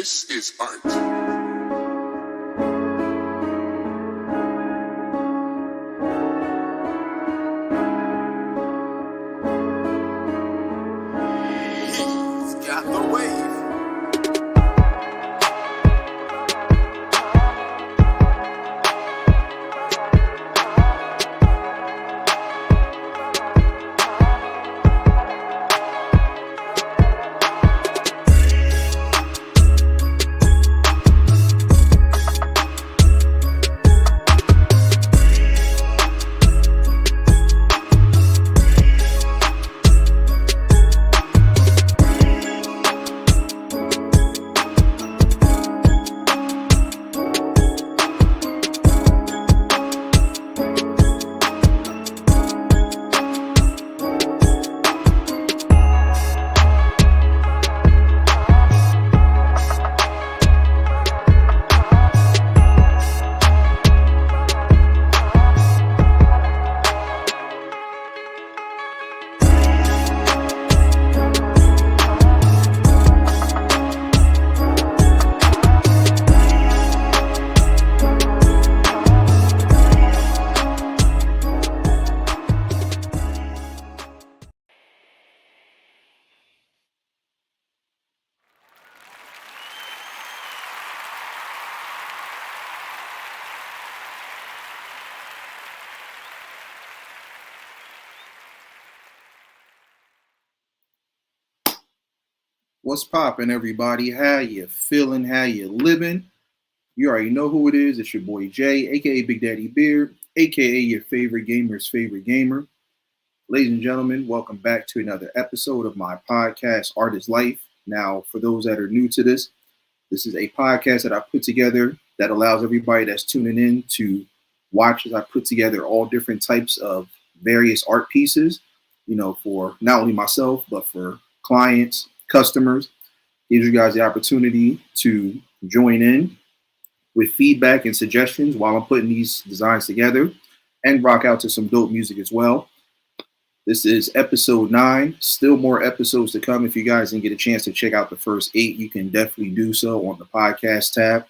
This is art. What's poppin', everybody? How you feeling? How you living? You already know who it is. It's your boy Jay, aka Big Daddy Beard, aka your favorite gamer's favorite gamer. Ladies and gentlemen, welcome back to another episode of my podcast, Art is Life. Now, for those that are new to this is a podcast that I put together that allows everybody that's tuning in to watch as I put together all different types of various art pieces, for not only myself, but for clients, customers. Gives you guys the opportunity to join in with feedback and suggestions while I'm putting these designs together and rock out to some dope music as well. This is episode 9. Still more episodes to come. If you guys didn't get a chance to check out the first 8, you can definitely do so on the podcast tab.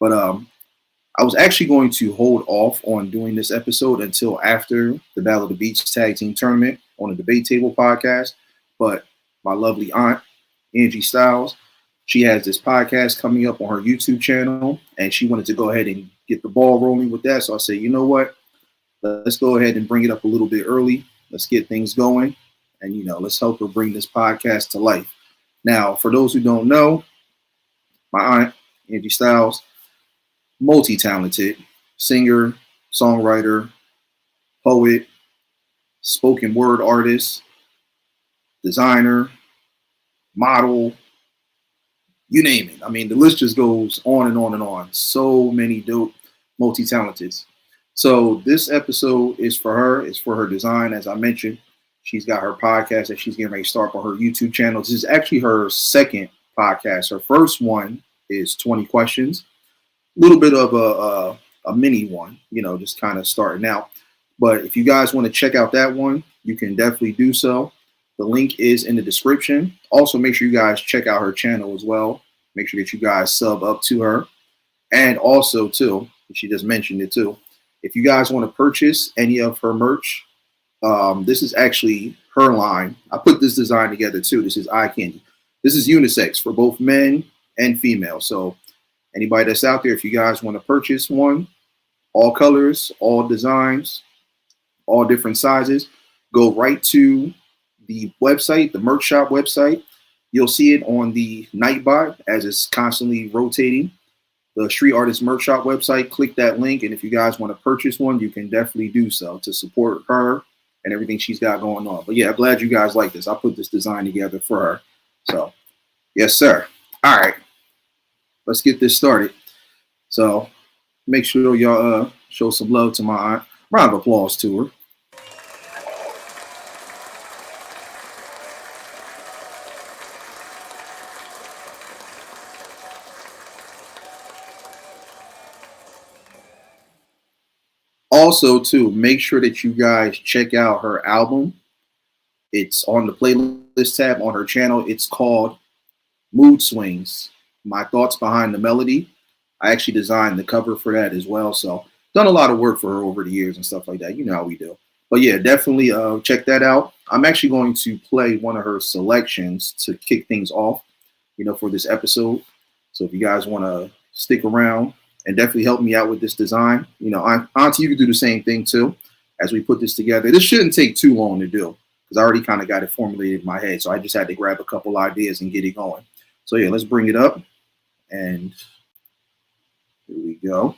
But I was actually going to hold off on doing this episode until after the Battle of the Beach Tag Team Tournament on the Debate Table podcast. But my lovely aunt, Angie Styles, she has this podcast coming up on her YouTube channel, and she wanted to go ahead and get the ball rolling with that. So I said, you know what? Let's go ahead and bring it up a little bit early. Let's get things going, and, let's help her bring this podcast to life. Now, for those who don't know, my aunt, Angie Styles, multi-talented singer, songwriter, poet, spoken word artist, designer, model, you name it. I mean, the list just goes on and on and on. So many dope multi-talenteds. So this episode is for her. It's for her design. As I mentioned, she's got her podcast that she's getting ready to start on her YouTube channel. This is actually her second podcast. Her first one is 20 questions. A little bit of a mini one, just kind of starting out. But if you guys want to check out that one, you can definitely do so. The link is in the description. Also, make sure you guys check out her channel as well. Make sure that you guys sub up to her. And also, too, she just mentioned it, too. If you guys want to purchase any of her merch, this is actually her line. I put this design together, too. This is eye candy. This is unisex for both men and female. So anybody that's out there, if you guys want to purchase one, all colors, all designs, all different sizes, go right to the website, the merch shop website. You'll see it on the Nightbot as it's constantly rotating. The Street Artist Merch Shop website, click that link. And if you guys want to purchase one, you can definitely do so to support her and everything she's got going on. But yeah, I'm glad you guys like this. I put this design together for her. So yes, sir. All right, let's get this started. So make sure y'all show some love to my aunt. Round of applause to her. Also, too, make sure that you guys check out her album. It's on the playlist tab on her channel. It's called Mood Swings. my thoughts behind the melody. I actually designed the cover for that as well. So done a lot of work for her over the years and stuff like that. You know how we do. But yeah, definitely check that out. I'm actually going to play one of her selections to kick things off, for this episode. So if you guys want to stick around and definitely help me out with this design, Auntie, you can do the same thing too as we put this together. This shouldn't take too long to do because I already kind of got it formulated in my head. So I just had to grab a couple ideas and get it going. So yeah, let's bring it up. And here we go.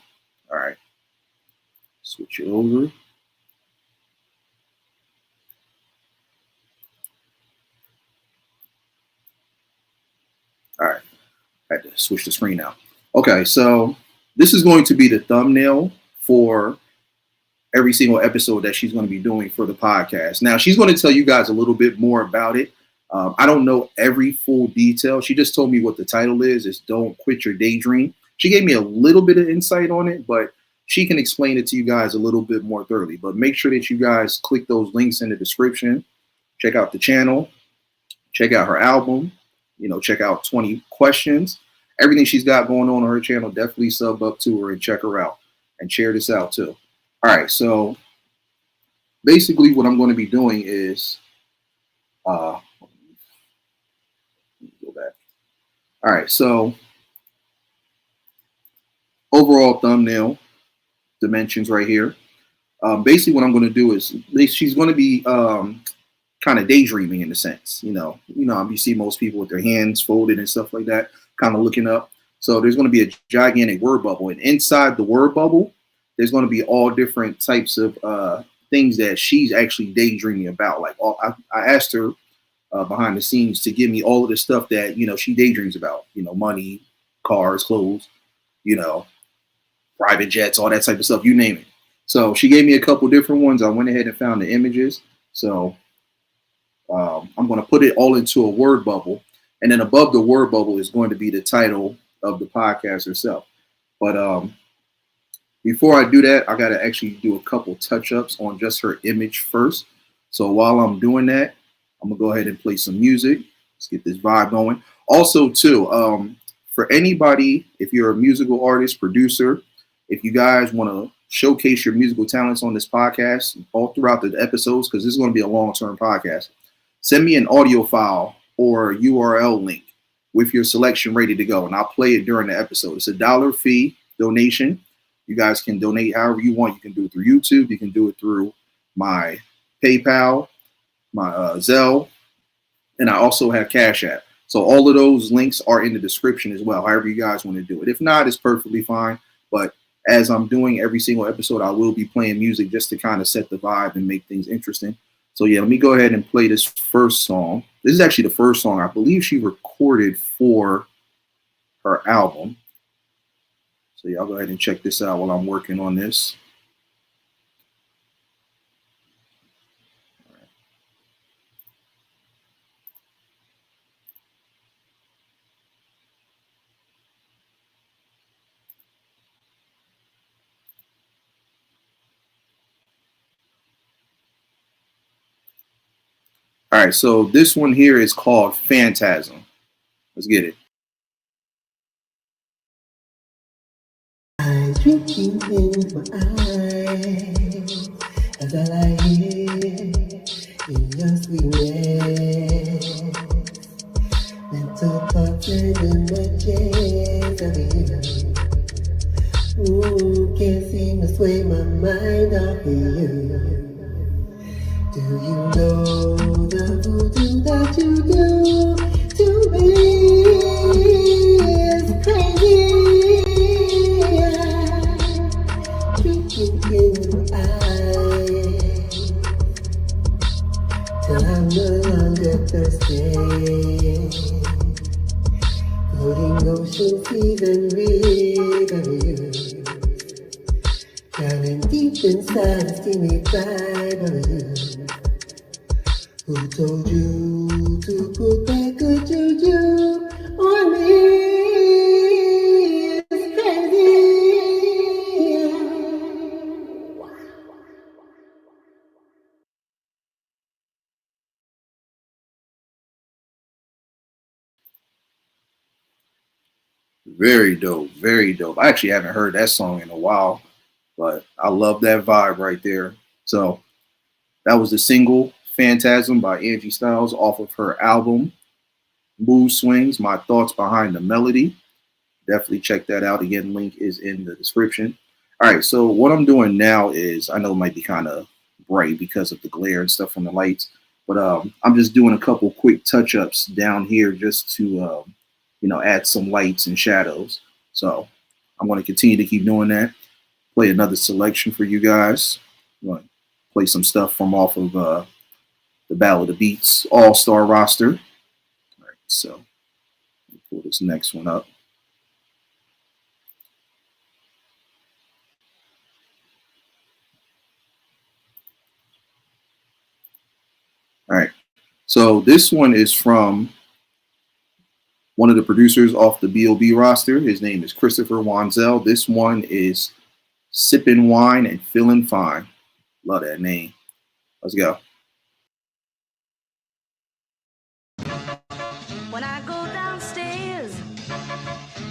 All right. Switch it over. All right. I had to switch the screen now. Okay, so this is going to be the thumbnail for every single episode that she's going to be doing for the podcast. Now, she's going to tell you guys a little bit more about it. I don't know every full detail. She just told me what the title is. It's Don't Quit Your Daydream. She gave me a little bit of insight on it, but she can explain it to you guys a little bit more thoroughly. But make sure that you guys click those links in the description. Check out the channel. Check out her album. Check out 20 Questions. Everything she's got going on her channel, definitely sub up to her and check her out. And share this out too. All right, so basically what I'm going to be doing is, go back. All right, so overall thumbnail dimensions right here. Basically what I'm going to do is she's going to be kind of daydreaming in a sense. You see most people with their hands folded and stuff like that, kind of looking up. So there's going to be a gigantic word bubble, and inside the word bubble, there's going to be all different types of things that she's actually daydreaming about. Like I asked her behind the scenes to give me all of the stuff that she daydreams about. Money, cars, clothes, private jets, all that type of stuff. You name it. So she gave me a couple different ones. I went ahead and found the images. So I'm going to put it all into a word bubble, and then above the word bubble is going to be the title of the podcast herself. But before I do that, I got to actually do a couple touch-ups on just her image first. So while I'm doing that, I'm going to go ahead and play some music. Let's get this vibe going. Also, too, for anybody, if you're a musical artist, producer, if you guys want to showcase your musical talents on this podcast all throughout the episodes, because this is going to be a long-term podcast, send me an audio file or URL link with your selection ready to go, and I'll play it during the episode. It's $1 fee donation. You guys can donate however you want. You can do it through YouTube. You can do it through my PayPal, my Zelle, and I also have Cash App. So all of those links are in the description as well, however you guys want to do it. If not, it's perfectly fine. But as I'm doing every single episode, I will be playing music just to kind of set the vibe and make things interesting. So yeah, let me go ahead and play this first song. This is actually the first song I believe she recorded for her album. So y'all go ahead and check this out while I'm working on this. All right, so this one here is called Fantazymm. Let's get it. Drinking in my eyes as I lie here in your sweetness. Mental thoughts and images of you. Can't seem to sway my mind off of you. Do you know the voodoo that you do to me is crazy? Drinking in your eyes till I'm no longer thirsty. Floating ocean seas and rivers, drowning deep inside a steamy vibe of you. Who told you to put that good juju on me? It's crazy. Very dope. Very dope. I actually haven't heard that song in a while, but I love that vibe right there. So that was the single Fantazymm by Angie Styles off of her album Mood Swings, My Thoughts Behind the Melody. Definitely check that out. Again, link is in the description. All right, so what I'm doing now is, I know it might be kind of bright because of the glare and stuff from the lights, but I'm just doing a couple quick touch-ups down here just to, add some lights and shadows. So I'm going to continue to keep doing that. Play another selection for you guys. I'm going to play some stuff from off of the Battle of the Beats All-Star roster. All right, so let me pull this next one up. All right. So this one is from one of the producers off the B.O.B. roster. His name is Christopher Wanzel. This one is Sippin' Wine and Feelin Fine. Love that name. Let's go. When I go downstairs,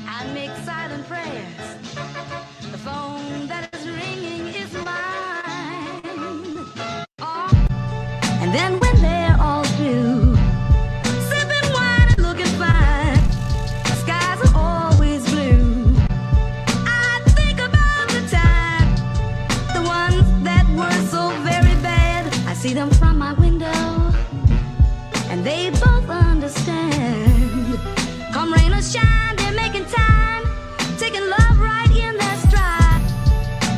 I make silent prayers. The phone that is ringing is mine. Oh, and then when they're all through, sipping wine and looking fine, the skies are always blue. I think about the time, the ones that were so very bad. I see them from my window, and they both understand. Come rain or shine, they're making time, taking love right in their stride.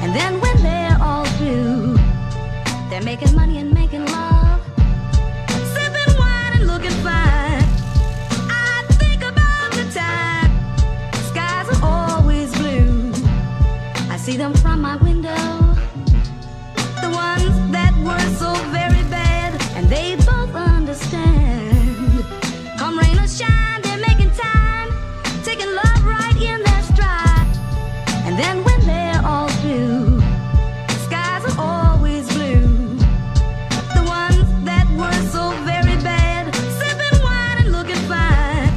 And then when they're all through, they're making money and making love, sipping wine and looking fine. I think about the time, the skies are always blue. I see them from my window, the ones that were so very bad, and they both understand. Come rain or shine, they're making time, taking love right in their stride. And then when they're all through, the skies are always blue. The ones that were so very bad, sipping wine and looking fine.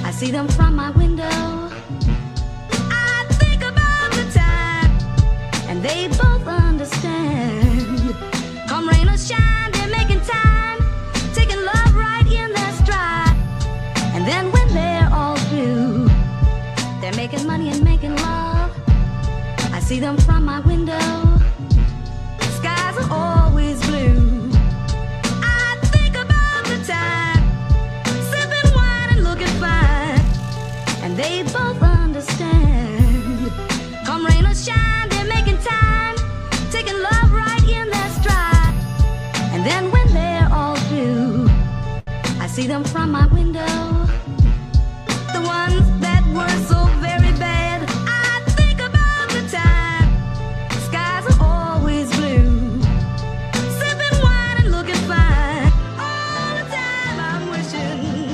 I see them from my window, I think about the time, and they both understand. Come rain or shine, they're making time, taking love right in their stride. And then when they're all through, they're making money and making love. I see them from my window, skies are always blue. I think about the time, sipping wine and looking fine, and they both understand. Come rain or shine, they're making time, taking love right in their stride. And then when they're all through, I see them from my window, the ones that were so very bad. I think about the time, the skies are always blue. Sipping wine and looking fine. All the time I'm wishing,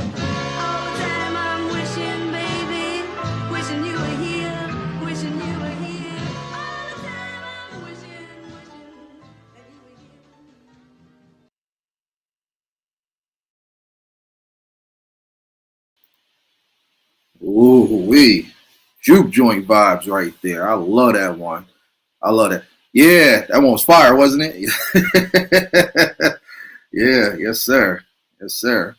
all the time I'm wishing, baby, wishing you were here, wishing you were here. All the time I'm wishing that you were here. Ooh, wee. Juke joint vibes right there. I love that one. I love that. Yeah, that one was fire, wasn't it? Yeah, yes, sir. Yes, sir.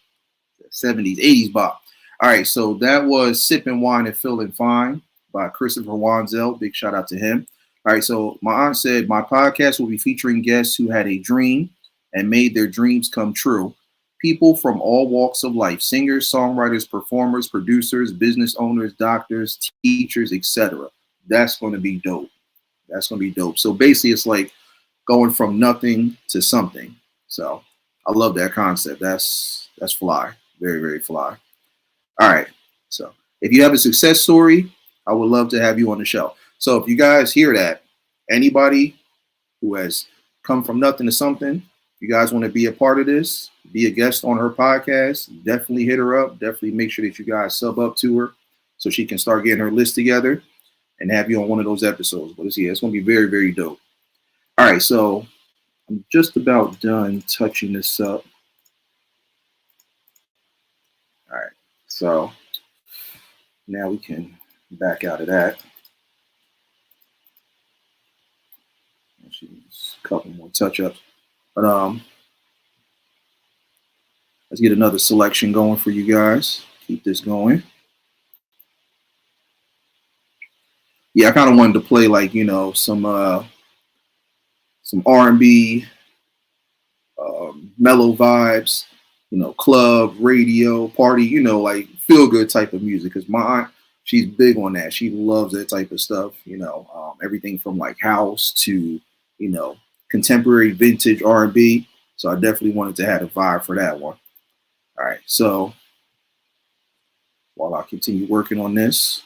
70s, 80s bop. All right, so that was Sippin' Wine and Feelin Fine by Christopher Wanzel. Big shout out to him. All right, so my aunt said my podcast will be featuring guests who had a dream and made their dreams come true. People from all walks of life, singers, songwriters, performers, producers, business owners, doctors, teachers, etc. That's going to be dope. That's going to be dope. So basically, it's like going from nothing to something. So I love that concept. That's fly. Very, very fly. All right. So if you have a success story, I would love to have you on the show. So if you guys hear that, anybody who has come from nothing to something, you guys want to be a part of this, be a guest on her podcast, definitely hit her up. Definitely make sure that you guys sub up to her so she can start getting her list together and have you on one of those episodes. But it's going to be very, very dope. All right. So I'm just about done touching this up. All right. So now we can Back out of that. Just a couple more touch-ups. But let's get another selection going for you guys. Keep this going. Yeah, I kind of wanted to play like, you know, some R&B, mellow vibes, you know, club, radio, party, you know, like feel good type of music. Because my aunt, she's big on that. She loves that type of stuff, you know, everything from like house to, you know, contemporary vintage R&B. So I definitely wanted to have a vibe for that one. All right, so while I continue working on this.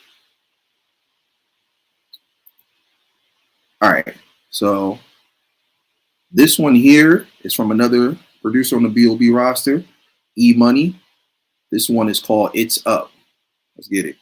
All right, so this one here is from another producer on the B.O.B. roster, E Money. This one is called It's Up. Let's get it.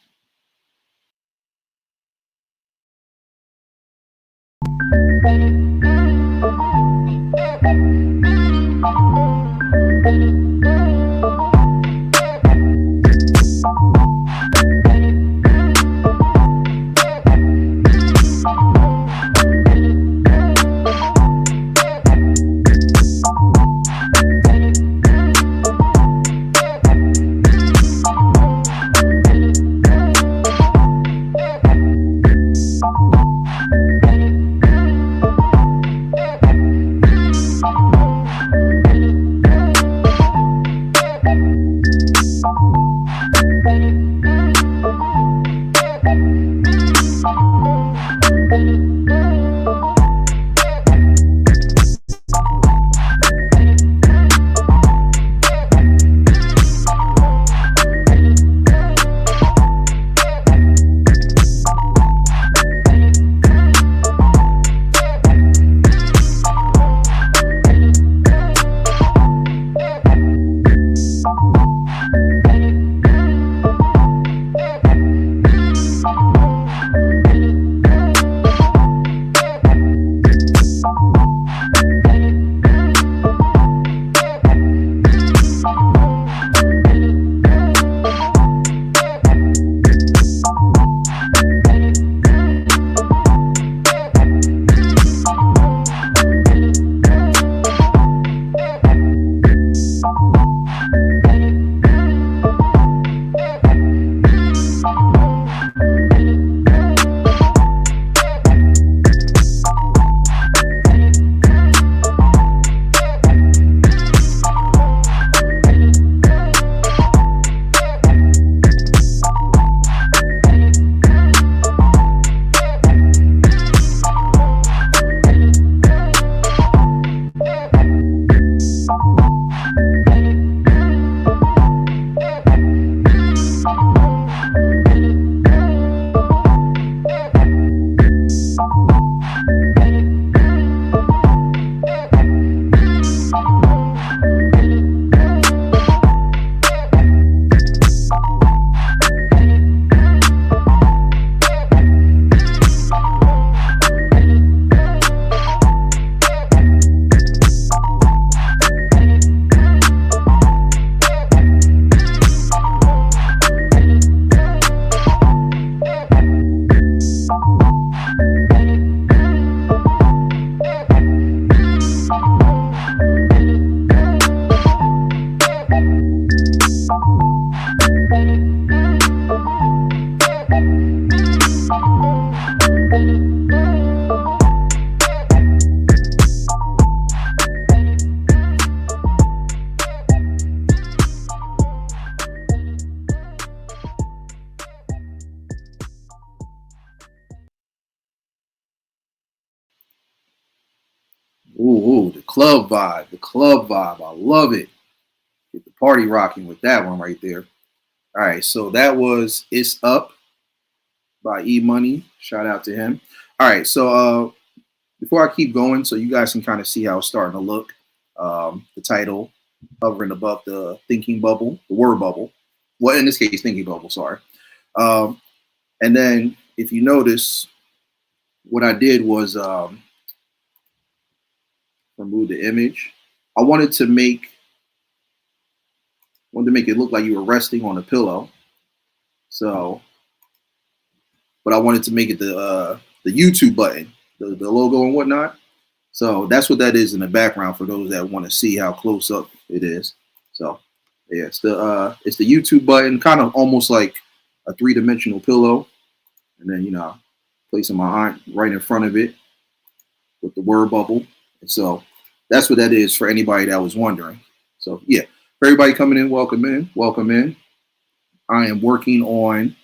Ooh, the club vibe, the club vibe. I love it. Get the party rocking with that one right there. All right, so that was It's Up by E Money. Shout out to him. All right, so before I keep going, so you guys can kind of see how it's starting to look, the title hovering above the thinking bubble, the word bubble. Well, in this case, thinking bubble, sorry. And then if you notice, what I did was remove the image. I wanted to make it look like you were resting on a pillow. So but I wanted to make it the YouTube button, the logo and whatnot. So that's what that is in the background for those that want to see how close up it is. So yeah, it's the YouTube button, kind of almost like a 3-dimensional pillow, and then placing my aunt right in front of it with the word bubble. And so that's what that is for anybody that was wondering. So yeah, for everybody coming in, welcome in, welcome in. I am working on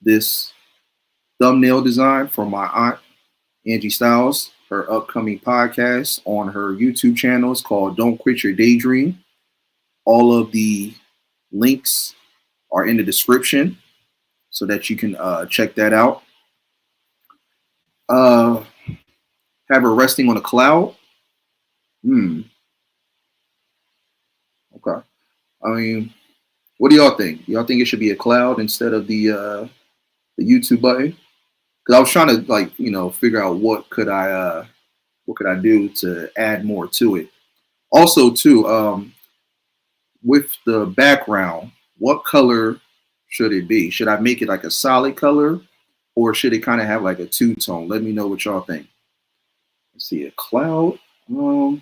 this thumbnail design for my aunt Angie Styles, her upcoming podcast on her YouTube channel. It's called Don't Quit Your Daydream. All of the links are in the description so that you can check that out. Have her resting on a cloud. Okay. I mean, what do y'all think? Y'all think it should be a cloud instead of the YouTube button? Because I was trying to figure out what could I do to add more to it. Also, too, with the background, what color should it be? Should I make it like a solid color, or should it kind of have like a two-tone? Let me know what y'all think. Let's see, a cloud. I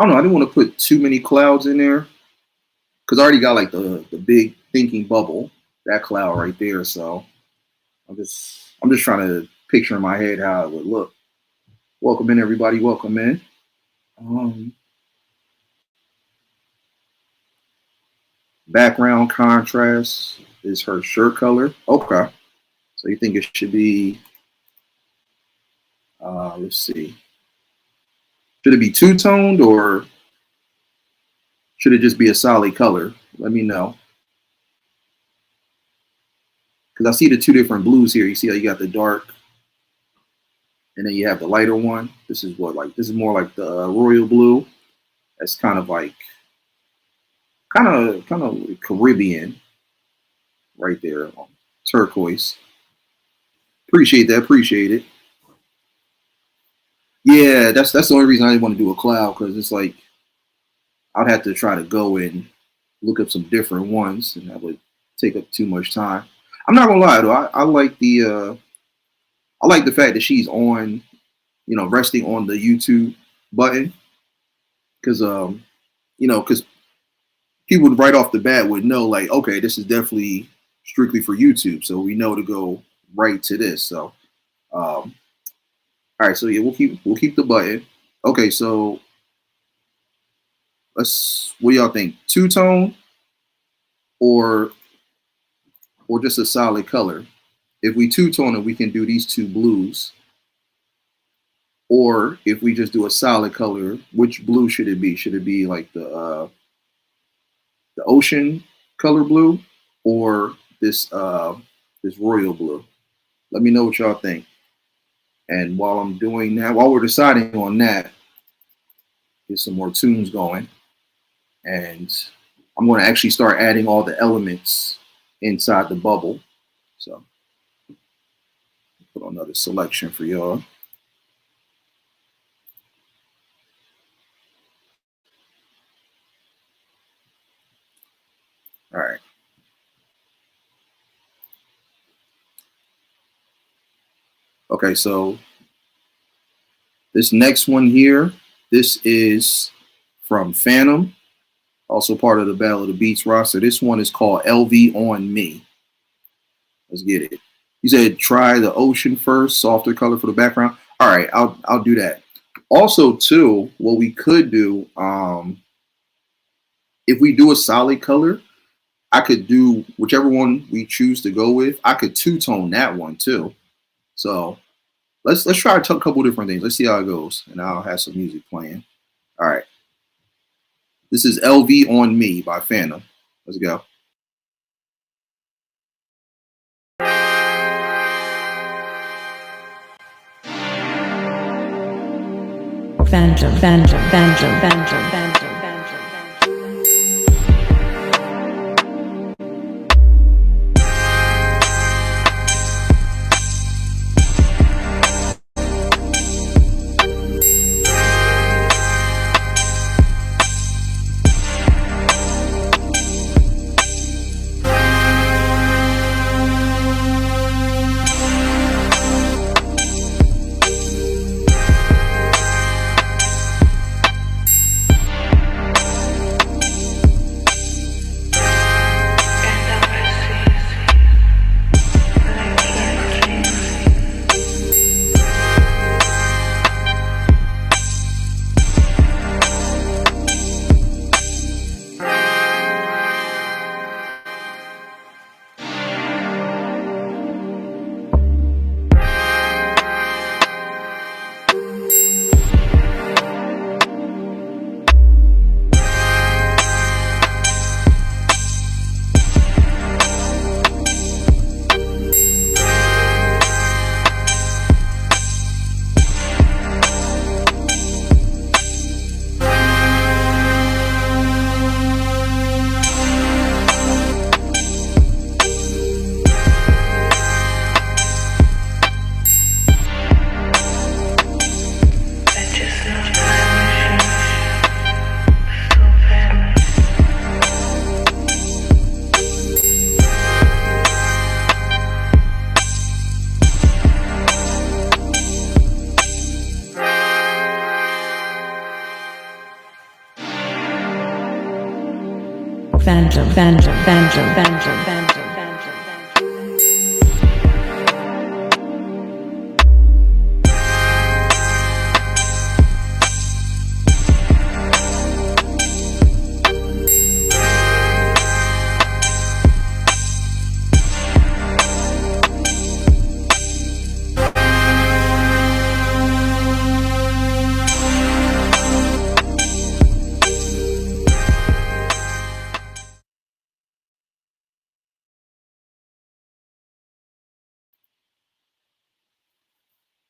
don't know. I didn't want to put too many clouds in there because I already got like the big thinking bubble, that cloud right there. So I'm just trying to picture in my head how it would look. Welcome in, everybody. Welcome in. Background contrast is her shirt color. Okay. So you think it should be, let's see. Should it be two-toned or should it just be a solid color? Let me know. Because I see the two different blues here. You see how you got the dark and then you have the lighter one. This is this is more like the royal blue. That's kind of like, kind of Caribbean right there. Turquoise. Appreciate that. Appreciate it. Yeah, that's the only reason I didn't want to do a cloud, because it's like I'd have to try to go and look up some different ones, and that would take up too much time. I'm not gonna lie though, I like the fact that she's on, resting on the YouTube button, because because people right off the bat would know, like, okay, this is definitely strictly for YouTube, so we know to go right to this. So all right, so yeah, we'll keep the button. Okay, so what do y'all think? Two-tone or just a solid color? If we two-tone it, we can do these two blues. Or if we just do a solid color, which blue should it be? Should it be like the ocean color blue, or this royal blue? Let me know what y'all think. And while I'm doing that, while we're deciding on that, get some more tunes going. And I'm going to actually start adding all the elements inside the bubble. So put on another selection for y'all. All right. Okay, so this next one here, this is from Fantazymm, also part of the Battle of the Beats roster. This one is called LV on Me. Let's get it. You said try the ocean first, softer color for the background. All right, I'll do that. Also, too, what we could do, if we do a solid color, I could do whichever one we choose to go with. I could two-tone that one too. So let's try a couple different things. Let's see how it goes, and I'll have some music playing. All right. This is LV on Me by Fantazymm. Let's go. Fantazymm.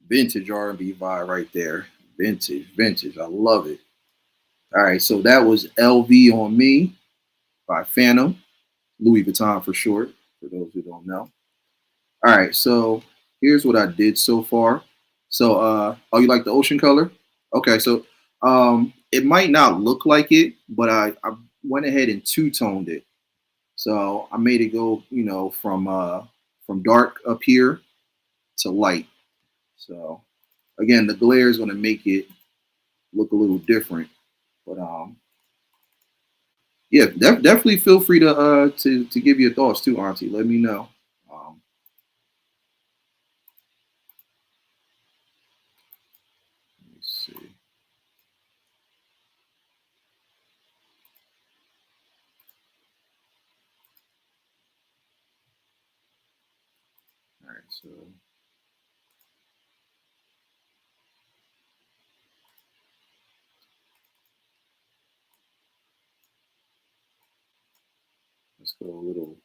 Vintage R&B vibe right there. Vintage. I love it. All right, so that was LV on Me by Phantom, Louis Vuitton for short, for those who don't know. All right, so here's what I did so far. So, oh, you like the ocean color? Okay, so it might not look like it, but I went ahead and two-toned it. So I made it go, from dark up here to light. So again, the glare is going to make it look a little different, but yeah, definitely feel free to give your thoughts too, Auntie. Let me know. Um, let me see. All right, so let's go a little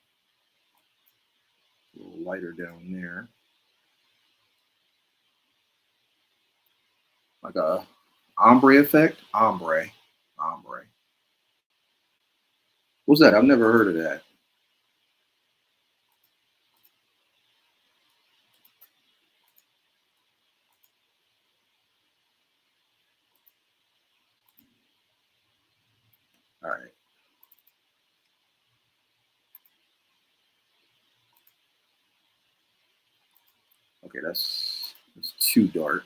lighter down there, like a ombre effect. Ombre. What's that? I've never heard of that. All right. Okay, that's too dark.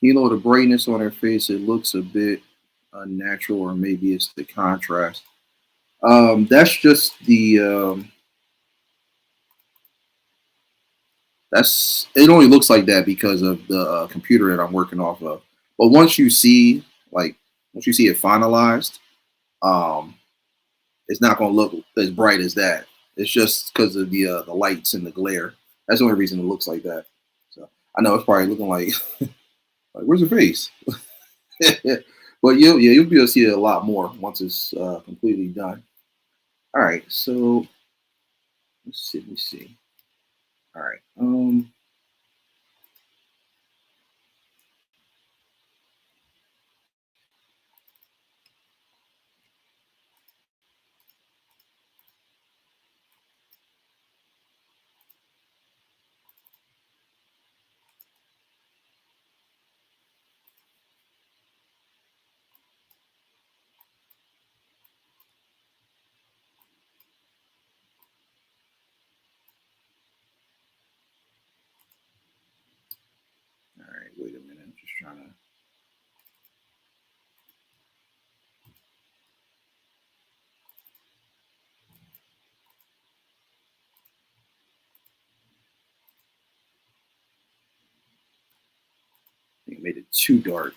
The brightness on her face, it looks a bit unnatural, or maybe it's the contrast. That's just the that's it. Only looks like that because of the computer that I'm working off of. But once you see it finalized, um, it's not going to look as bright as that. It's just because of the lights and the glare. That's the only reason it looks like that. So I know it's probably looking like like where's her face? But you'll be able to see it a lot more once it's completely done. All right, so let me see. All right, wait a minute. I'm just trying to. I think I made it too dark.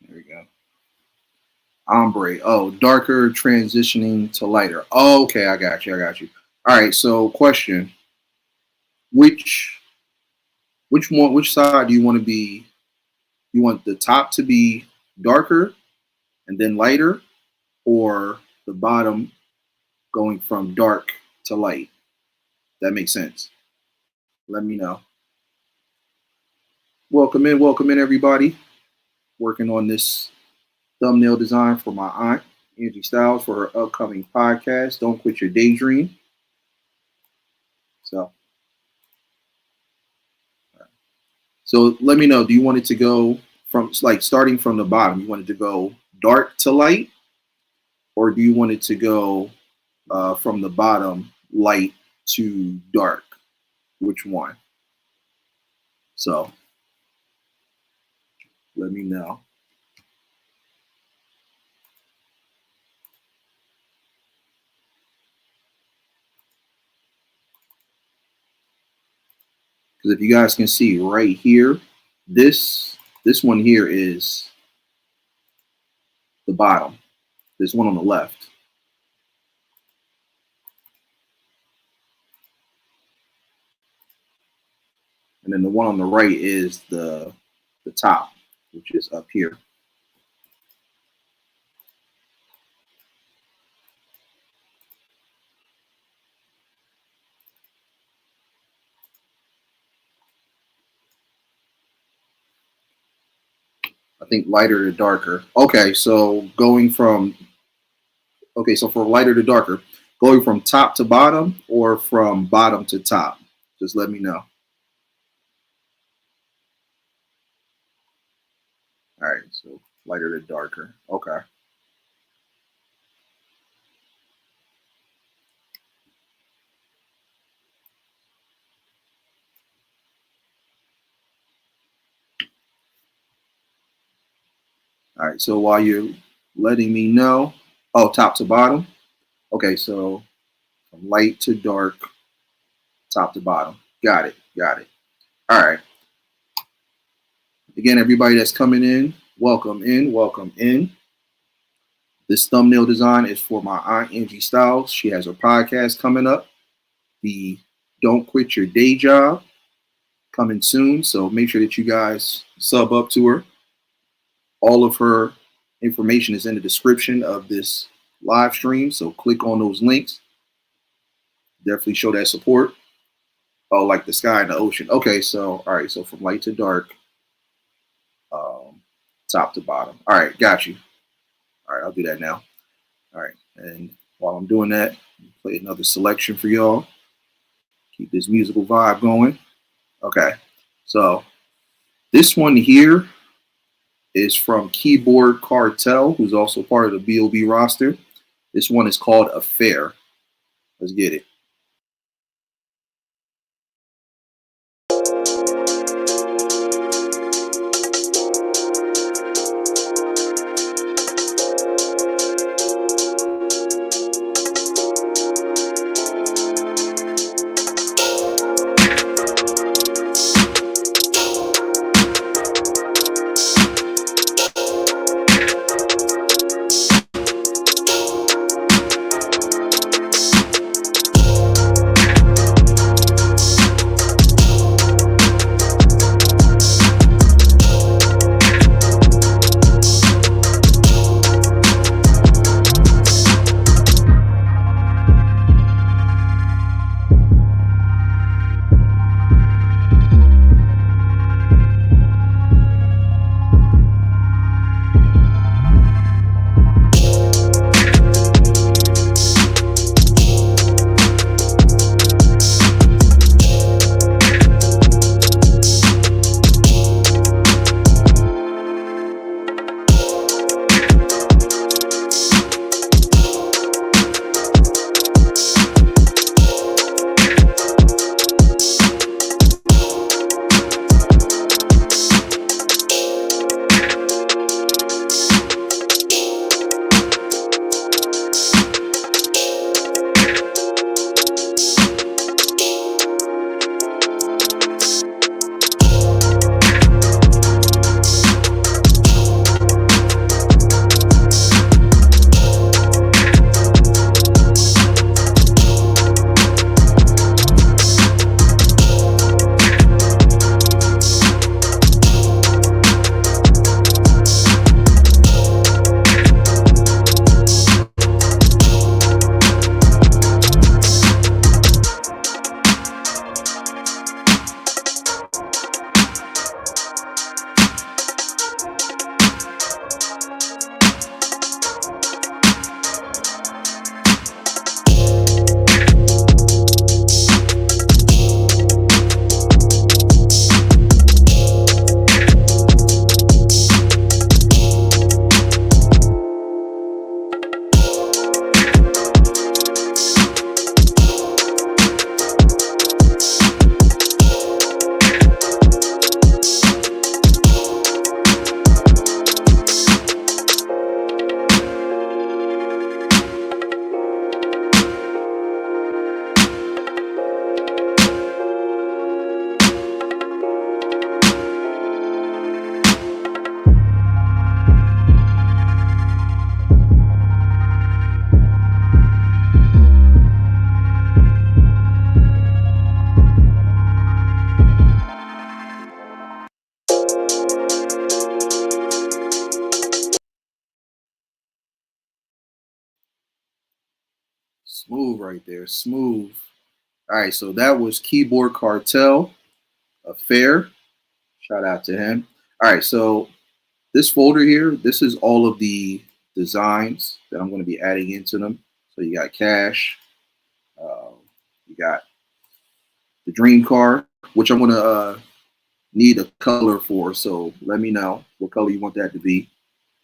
There we go. Ombre. Oh, darker transitioning to lighter. Oh, okay, I got you. All right. So, question: which which side do you want to be? You want the top to be darker and then lighter, or the bottom going from dark to light? That makes sense. let me know. Welcome in, everybody. Working on this thumbnail design for my aunt, Angie Styles, for her upcoming podcast, Don't Quit Your Daydream. So let me know, do you want it to go from, like, starting from the bottom? You want it to go dark to light? Or do you want it to go from the bottom, light to dark? Which one? So let me know. Because if you guys can see right here, this one here is the bottom. This one on the left. And then the one on the right is the top, which is up here. I think lighter to darker. Okay, so going from, okay, so for lighter to darker, going from top to bottom or from bottom to top? Just let me know. All right, so lighter to darker. Okay. All right, so while you're letting me know, oh, top to bottom. Okay, so from light to dark, top to bottom. Got it. All right. Again, everybody that's coming in, welcome in. This thumbnail design is for my aunt, Angie Styles. She has her podcast coming up, the Don't Quit Your Day Job, coming soon. So make sure that you guys sub up to her. All of her information is in the description of this live stream. So click on those links. Definitely show that support. Oh, like the sky and the ocean. Okay, so, all right. So from light to dark, top to bottom. All right, got you. All right, I'll do that now. All right, and while I'm doing that, play another selection for y'all. Keep this musical vibe going. Okay, so this one here is from Keyboard Cartel, who's also part of the B.O.B. roster. This one is called Affair. Let's get it. right there. Smooth. All right, so that was Keyboard Cartel Affair. Shout out to him. All right, so this folder here, this is all of the designs that I'm going to be adding into them. So you got Cash, you got the Dream Car, which I'm going to need a color for. So let me know what color you want that to be.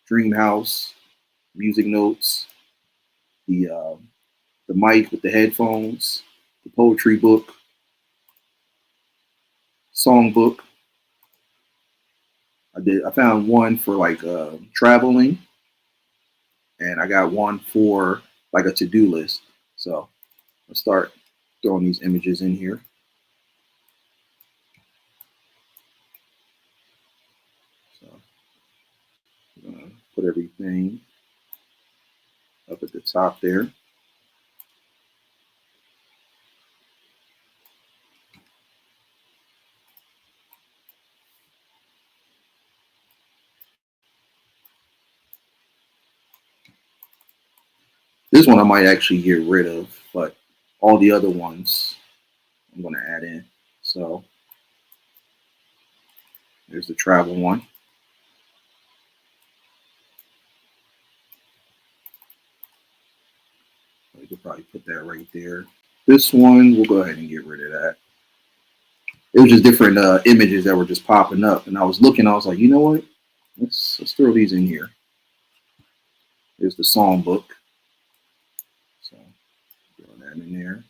Dream House, Music Notes, the mic with the headphones, the poetry book, song book. I found one for like traveling, and I got one for like a to-do list. So let's start throwing these images in here. So I'm gonna put everything up at the top there. This one I might actually get rid of, but all the other ones I'm going to add in. So there's the travel one. We could probably put that right there. This one, we'll go ahead and get rid of that. It was just different images that were just popping up, and I was looking. I was like, you know what? Let's throw these in here. There's the song book. So throw that in there.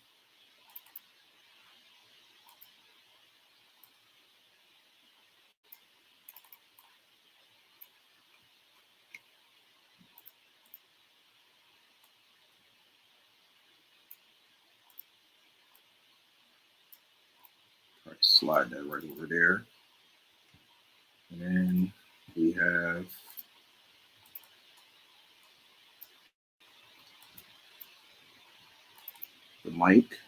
Slide that right over there. And then we have the mic.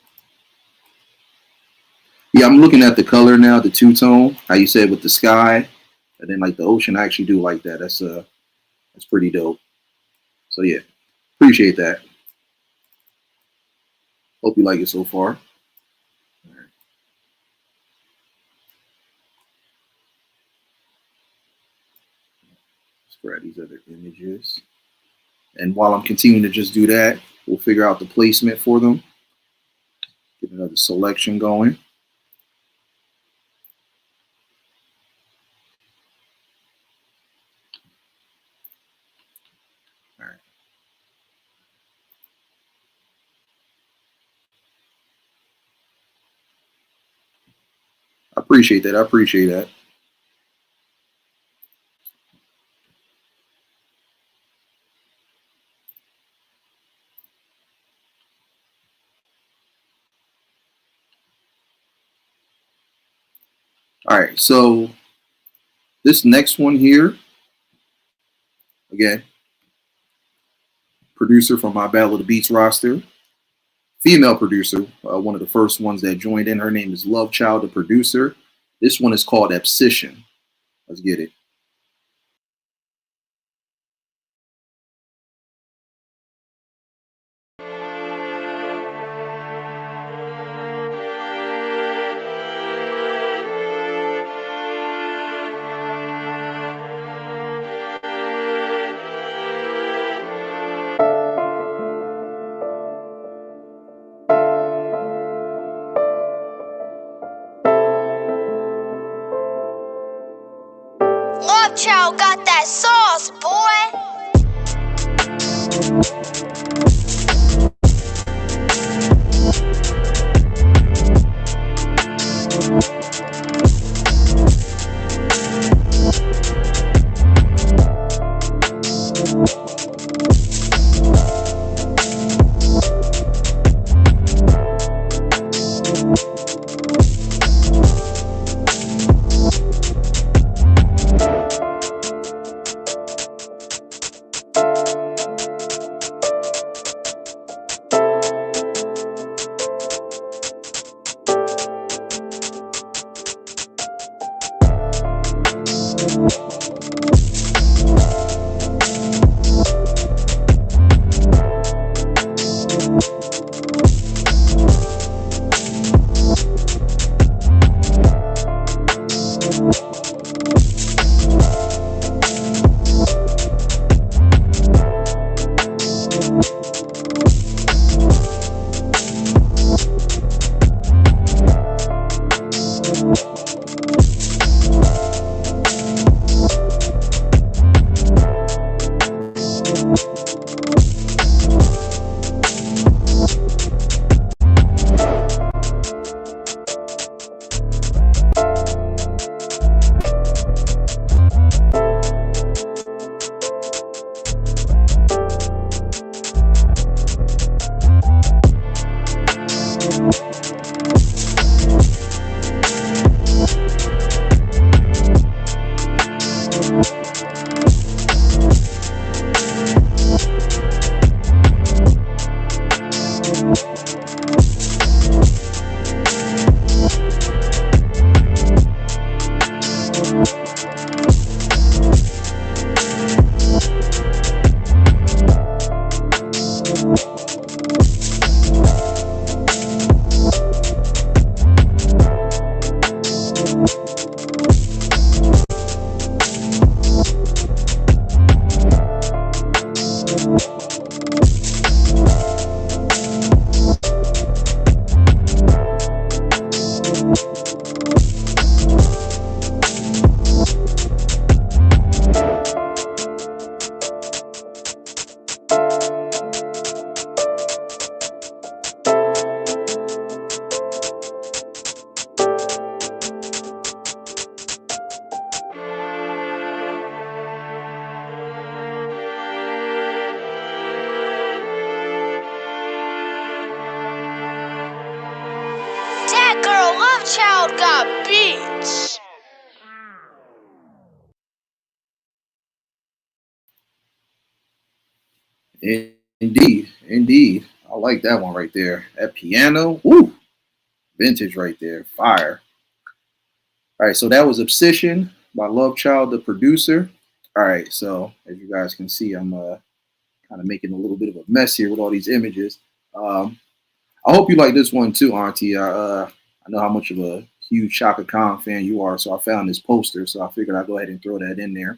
Yeah, I'm looking at the color now, the two-tone, how you said with the sky, and then like the ocean. I actually do like that. That's pretty dope. So yeah, appreciate that. Hope you like it so far. Grab these other images, and while I'm continuing to just do that, we'll figure out the placement for them. Get another selection going. All right. I appreciate that. I appreciate that. All right, so this next one here, again, producer from my Battle of the Beats roster, female producer, one of the first ones that joined in. Her name is Love Child, the producer. This one is called Abscission. Let's get it. Love Child got that sauce, boy. child got beats. Indeed, indeed. I like that one right there. That piano, woo, vintage right there, fire. All right, so that was Abscission by Love Child, the producer. All right, so as you guys can see, I'm kind of making a little bit of a mess here with all these images. I hope you like this one too, Auntie. I know how much of a huge Shaka Khan fan you are, so I found this poster, so I figured I'd go ahead and throw that in there.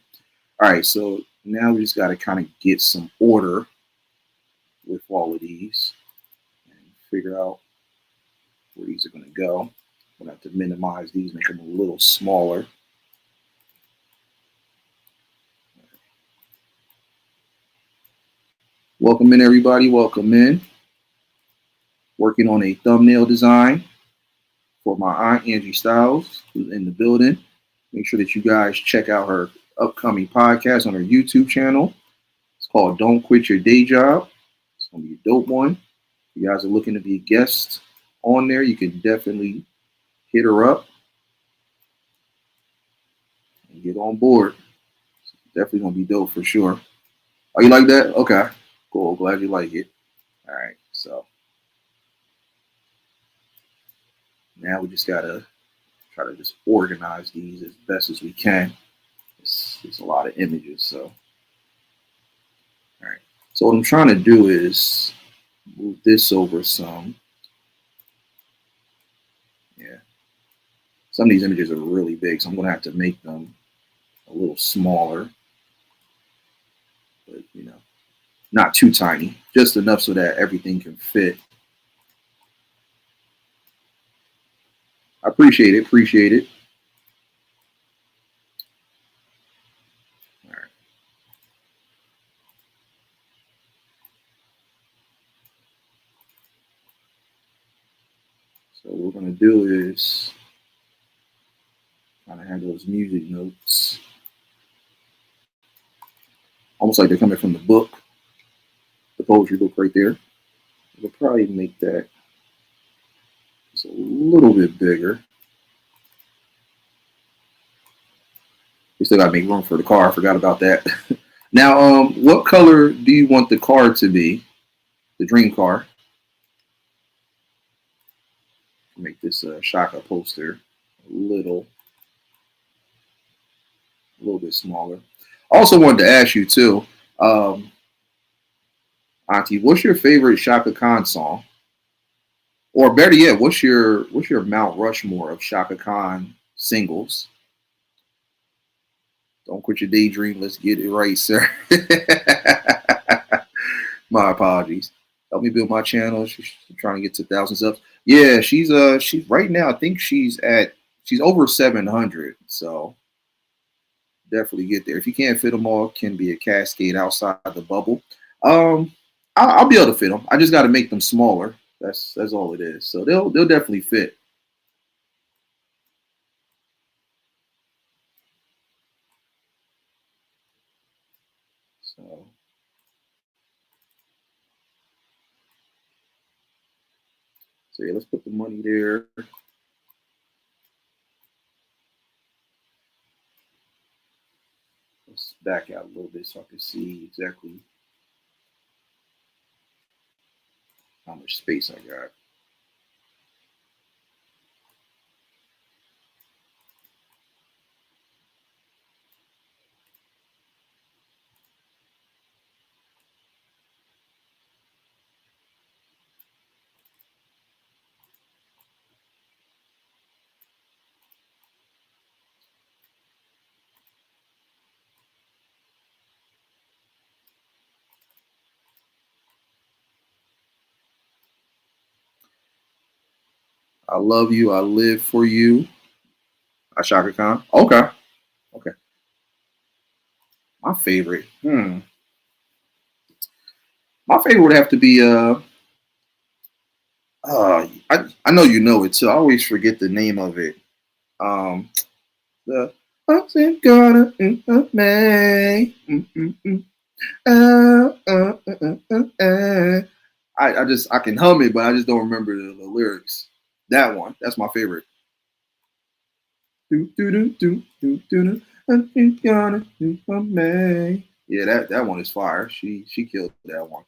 All right, so now we just got to kind of get some order with all of these and figure out where these are going to go. I'm going to have to minimize these, make them a little smaller. Welcome in, everybody. Welcome in. Working on a thumbnail design for my aunt, Angie Styles, who's in the building. Make sure that you guys check out her upcoming podcast on her YouTube channel. It's called Don't Quit Your Day Job. It's going to be a dope one. If you guys are looking to be guests on there, you can definitely hit her up and get on board. It's definitely going to be dope for sure. Oh, you like that? Okay. Cool. Glad you like it. All right. So now we just got to try to just organize these as best as we can. It's a lot of images. So, all right. So what I'm trying to do is move this over some. Yeah. Some of these images are really big, so I'm going to have to make them a little smaller. But, you know, not too tiny, just enough so that everything can fit. I appreciate it. Appreciate it. All right. So what we're going to do is kind of have those music notes, almost like they're coming from the book, the poetry book right there. We'll probably make that just a little bit bigger. We still got to make room for the car. I forgot about that. Now, what color do you want the car to be? The dream car. Make this Shaka poster a little bit smaller. Also wanted to ask you too, Auntie, what's your favorite Shaka Khan song? Or better yet, what's your Mount Rushmore of Shaka Khan singles? Don't quit your daydream. Let's get it right, sir. My apologies. Help me build my channel. She's trying to get to 1,000 subs. Yeah, she's right now. I think she's over 700. So definitely get there. If you can't fit them all, can be a cascade outside the bubble. I'll be able to fit them. I just got to make them smaller. That's all it is. So they'll definitely fit. So yeah, let's put the money there. Let's back out a little bit so I can see exactly how much space I got. I love you. I live for you. Shaka Khan. Okay. Okay. My favorite. My favorite would have to be I know you know it too. I always forget the name of it. The wasn't gonna me. I can hum it, but I just don't remember the lyrics. That one. That's my favorite. Do do do do do do. And you gonna do for me. Yeah, that one is fire. She killed that one.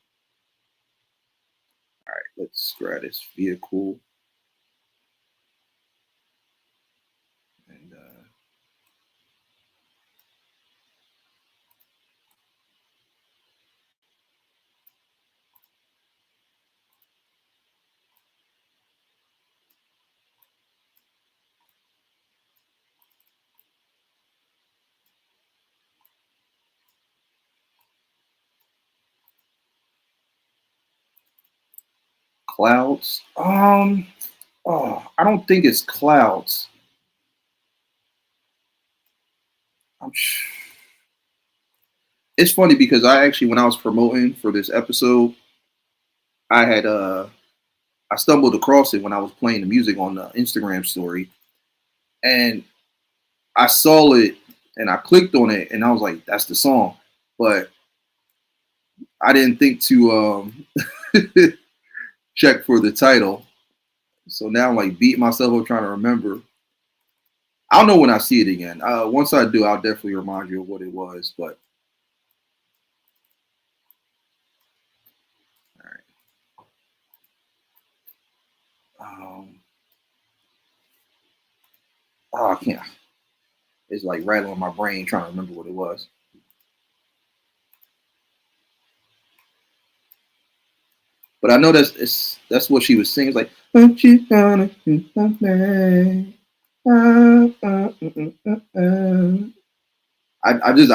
All right, let's grab this vehicle. And clouds. Oh, I don't think it's clouds. I'm It's funny because I actually, when I was promoting for this episode, I had I stumbled across it when I was playing the music on the Instagram story, and I saw it and I clicked on it and I was like, "That's the song," but I didn't think to check for the title. So now I'm like beating myself up trying to remember. I'll know when I see it again. Once I do, I'll definitely remind you of what it was. But all right. Oh, I can't. It's like rattling my brain trying to remember what it was. But I know that's what she was singing. It's like, "What you gonna do for me?" I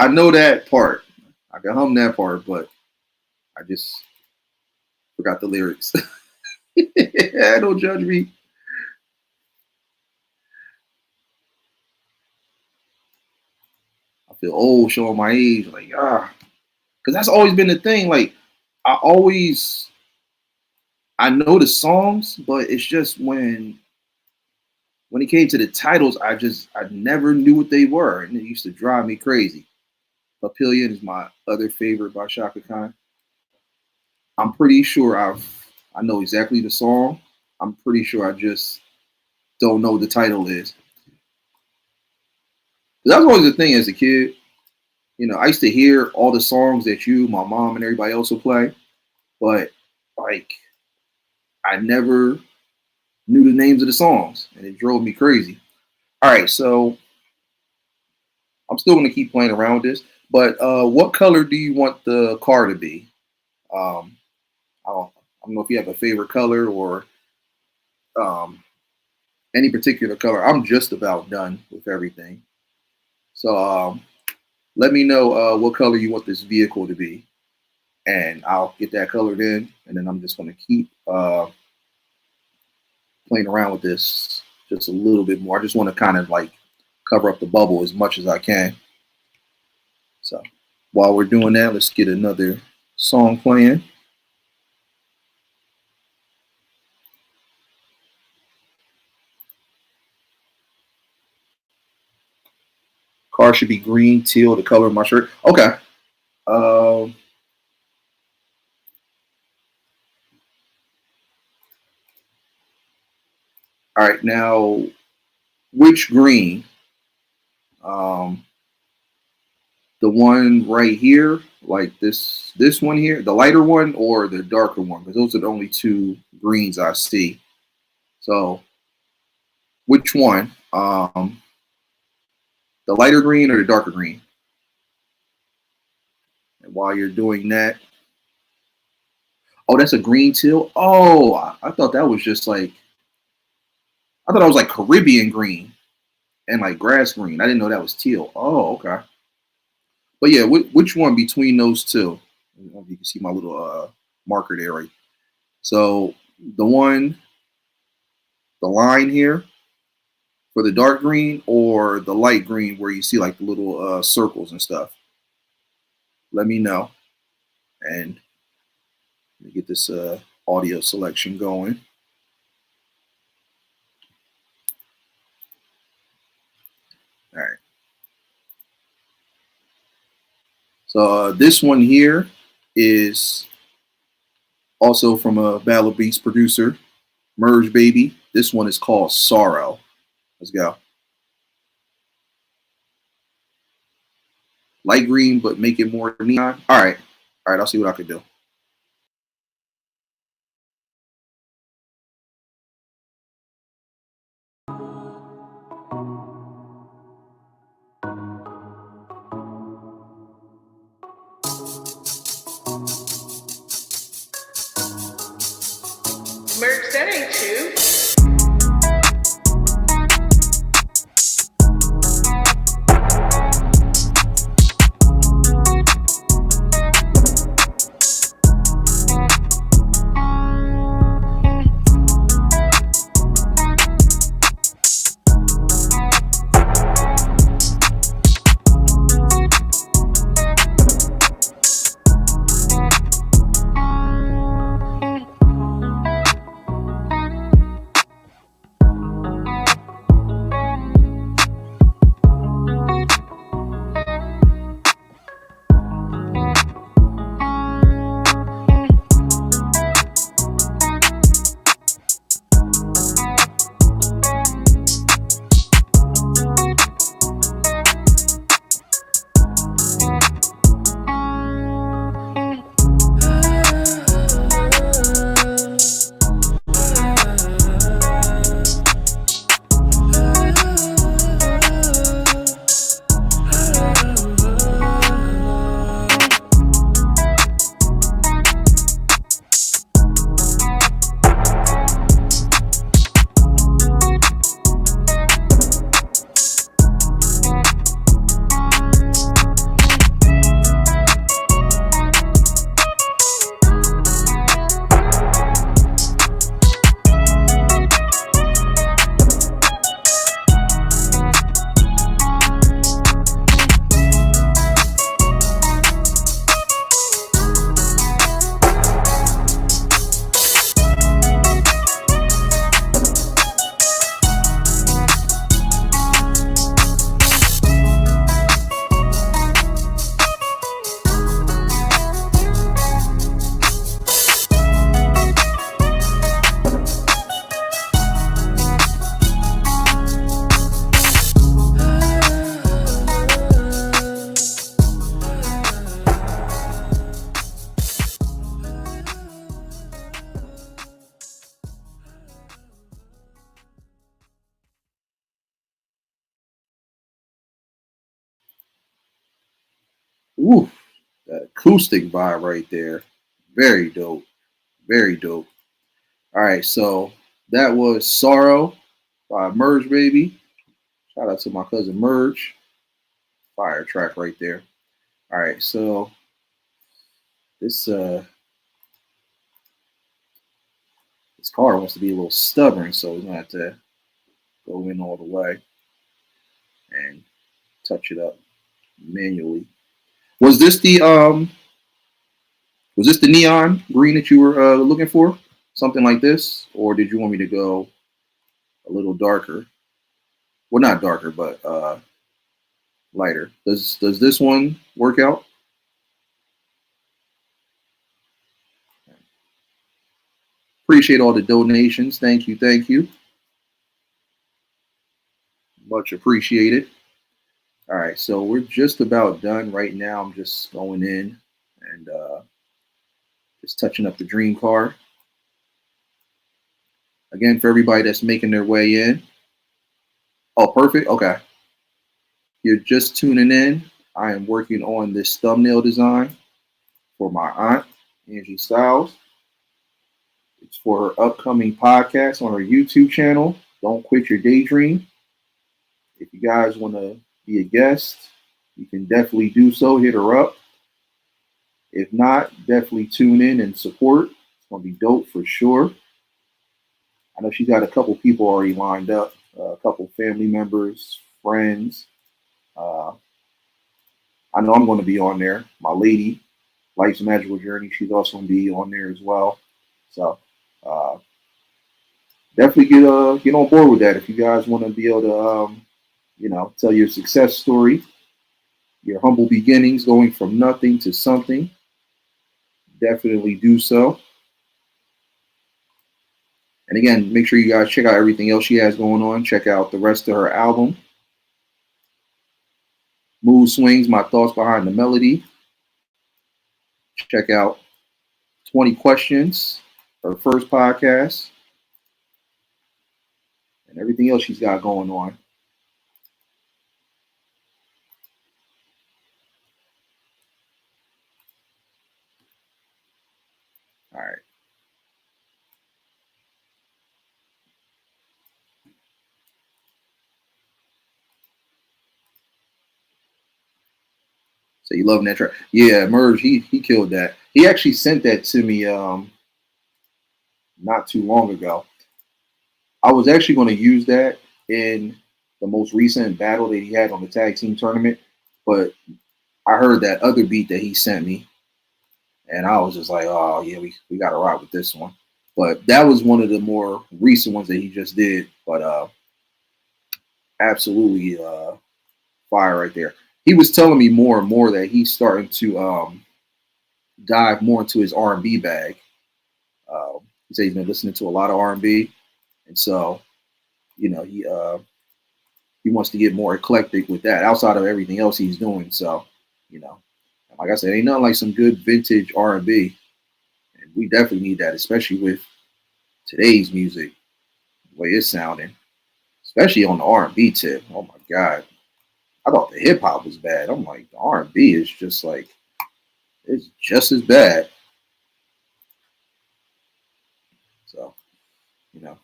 know that part. I can hum that part, but I just forgot the lyrics. Don't judge me. I feel old showing my age. Like because that's always been the thing. Like I I know the songs, but it's just when it came to the titles, I never knew what they were, and it used to drive me crazy. Papillion is my other favorite by Shaka Khan. I'm pretty sure I know exactly the song. I'm pretty sure I just don't know what the title is. That was always the thing as a kid. You know, I used to hear all the songs that you, my mom, and everybody else would play, but like I never knew the names of the songs, and it drove me crazy. All right, so I'm still going to keep playing around with this, but what color do you want the car to be? Um, I don't know if you have a favorite color or um, any particular color. I'm just about done with everything. So let me know what color you want this vehicle to be, and I'll get that colored in, and then I'm just going to keep playing around with this just a little bit more. I just want to kind of like cover up the bubble as much as I can. So while we're doing that, let's get another song playing. Car should be green, teal, the color of my shirt. Okay. All right. Now, which green? Um, the one right here, like this one here, the lighter one, or the darker one? Because those are the only two greens I see. So, which one? The lighter green or the darker green? And while you're doing that, oh, that's a green teal. Oh, I thought that was just like I thought I was like Caribbean green and like grass green. I didn't know that was teal. Oh, okay. But yeah, which one between those two? I don't know if you can see my little marker there, right? So the one, the line here for the dark green, or the light green where you see like the little circles and stuff. Let me know, and let me get this audio selection going. All right. So this one here is also from a Battle Beats producer, Merge Baby. This one is called Sorrow. Let's go. light green, but make it more neon. All right, I'll see what I can do. Merch, that ain't you. Ooh, that acoustic vibe right there. Very dope. Very dope. All right, so that was Sorrow by Merge Baby. Shout out to my cousin Merge. Fire track right there. All right, so this car wants to be a little stubborn, so we're gonna have to go in all the way and touch it up manually. Was this the neon green that you were looking for? Something like this, or did you want me to go a little darker? Well, not darker, but lighter. Does this one work out? Appreciate all the donations. Thank you, thank you. Much appreciated. All right, so we're just about done right now. I'm just going in and just touching up the dream car. Again, for everybody that's making their way in. Oh, perfect. Okay. You're just tuning in. I am working on this thumbnail design for my aunt, Angie Styles. It's for her upcoming podcast on her YouTube channel, Don't Quit Your Daydream. If you guys want to be a guest, you can definitely do so. Hit her up. If not, definitely tune in and support. It's going to be dope for sure. I know she's got a couple people already lined up, a couple family members, friends. I know I'm going to be on there. My lady, Life's Magical Journey, she's also going to be on there as well. So definitely get on board with that if you guys want to be able to, tell your success story, your humble beginnings going from nothing to something. Definitely do so. And again, make sure you guys check out everything else she has going on. Check out the rest of her album. Mood Swings, My Thoughts Behind the Melody. Check out 20 Questions, her first podcast, and everything else she's got going on. All right. So you loving that track? Yeah, Merge, he killed that. He actually sent that to me not too long ago. I was actually going to use that in the most recent battle that he had on the tag team tournament, but I heard that other beat that he sent me, and I was just like, oh yeah, we got to rock with this one. But that was one of the more recent ones that he just did. But absolutely fire right there. He was telling me more and more that he's starting to dive more into his R&B bag. He said he's been listening to a lot of R&B, and so you know he wants to get more eclectic with that outside of everything else he's doing. So you know, like I said, ain't nothing like some good vintage R&B, and we definitely need that, especially with today's music, the way it's sounding, especially on the R&B tip. Oh my God, I thought the hip hop was bad. I'm like, the R&B is just like, it's just as bad. So, you know,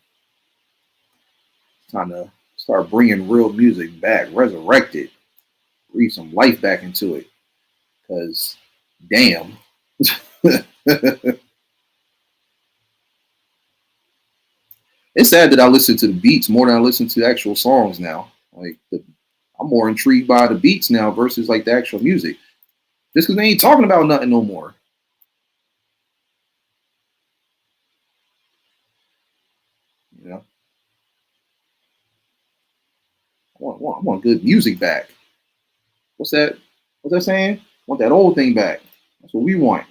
it's time to start bringing real music back, resurrect it, breathe some life back into it. Because, damn. It's sad that I listen to the beats more than I listen to the actual songs now. I'm more intrigued by the beats now versus like the actual music. Just because they ain't talking about nothing no more. You know, I want good music back. What's that? What's that saying? I want that old thing back. That's what we want.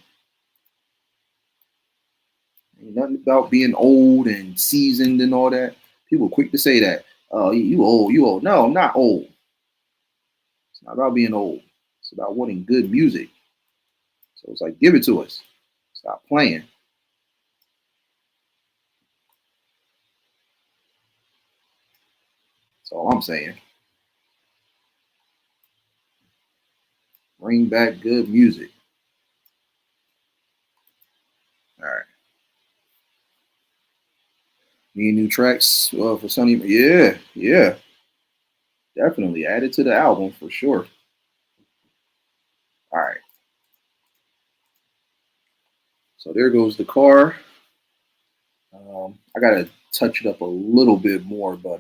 Ain't nothing about being old and seasoned and all that. People are quick to say that. Oh, you old, you old. No, I'm not old. It's not about being old. It's about wanting good music. So it's like, give it to us. Stop playing. That's all I'm saying. Bring back good music. All right. Need new tracks for Sunny. Yeah, yeah. Definitely add it to the album for sure. All right. So there goes the car. I gotta touch it up a little bit more, but